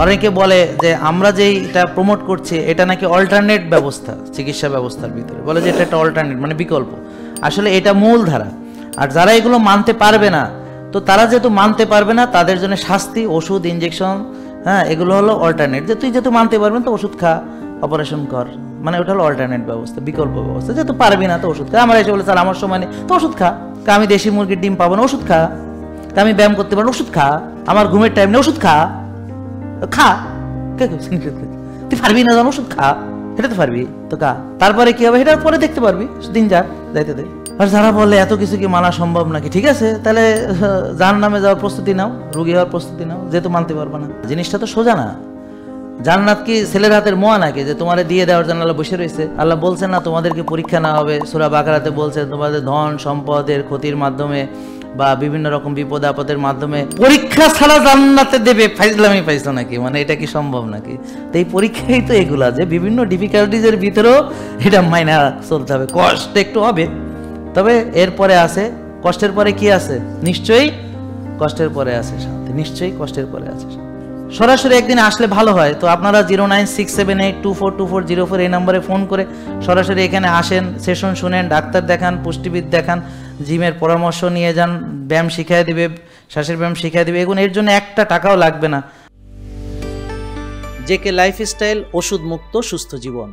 অনেকে বলে যে আমরা যেই এটা প্রমোট করছি এটা নাকি অল্টারনেট ব্যবস্থা, চিকিৎসা ব্যবস্থার ভিতরে বলে যে এটা একটা অল্টারনেট মানে বিকল্প। আসলে এটা মূল ধারা। আর যারা এগুলো মানতে পারবে না, তো তারা যেহেতু মানতে পারবে না তাদের জন্য শাস্তি, ওষুধ, ইনজেকশন, হ্যাঁ এগুলো হলো অল্টারনেট। যে তুই যেহেতু মানতে পারবেন তো ওষুধ খা, অপারেশন কর, মানে ওটা হলো অল্টারনেট ব্যবস্থা, বিকল্প ব্যবস্থা। যেহেতু পারবি না তো ওষুধ খা। আমরা এসে বলে স্যার আমার সময় নেই তো ওষুধ খা, আমি দেশি মুরগির ডিম পাবো না ওষুধ খা, আমি ব্যায়াম করতে পারবো ওষুধ খা, আমার ঘুমের টাইম নেই ওষুধ খা, খা তুই পারবি না ওষুধ খা, এটা তো পারবি তো খা, তারপরে কি হবে এটা পরে দেখতে পারবি, দিন যা যাইতে দে। আর যারা বলে এত কিছু কি মানা সম্ভব নাকি, ঠিক আছে তাহলে জাহান্নামে যাওয়ার প্রস্তুতি নাও, রোগী হওয়ার প্রস্তুতি নাও, যেহেতু মানতে পারবে না। জিনিসটা তো সোজা না। জান্নাত কি ছেলের হাতের মোয়া নাকি যে তোমারে দিয়ে দেওয়ার জন্য আল্লাহ বসে রয়েছে? আল্লাহ বলছেন না তোমাদেরকে পরীক্ষা না হবে, সূরা বাকারাতে বলছেন তোমাদের ধন সম্পদের ক্ষতির মাধ্যমে বা বিভিন্ন রকম বিপদ আপদের মাধ্যমে পরীক্ষা ছাড়া জান্নাতে দেবে। ফাইজলামি পাইছো নাকি, মানে এটা কি সম্ভব নাকি? তো এই পরীক্ষাই তো এগুলা যে বিভিন্ন ডিফিকাল্টিজের ভিতরেও এটা মাইনা চলতে হবে, কষ্ট একটু হবে, তবে এরপরে আছে কষ্টের পরে কি আছে? নিশ্চয়ই কষ্টের পরে আছে শান্তি, নিশ্চয়ই কষ্টের পরে আছে শান্তি। সরাসরি একদিন আসলে ভালো হয়। তো আপনারা 09678242404 এই নম্বরে ফোন করে সরাসরি এখানে আসেন, সেশন শুনেন, ডাক্তার দেখান, পুষ্টিবিদ দেখান, জিমের পরামর্শ নিয়ে যান, ব্যায়াম শিখিয়ে দিবে, শ্বাসের ব্যায়াম শিখিয়ে দিবে, এগুলো এর জন্য একটা টাকাও লাগবে না। জেকে লাইফস্টাইল, ওষুধ মুক্ত সুস্থ জীবন।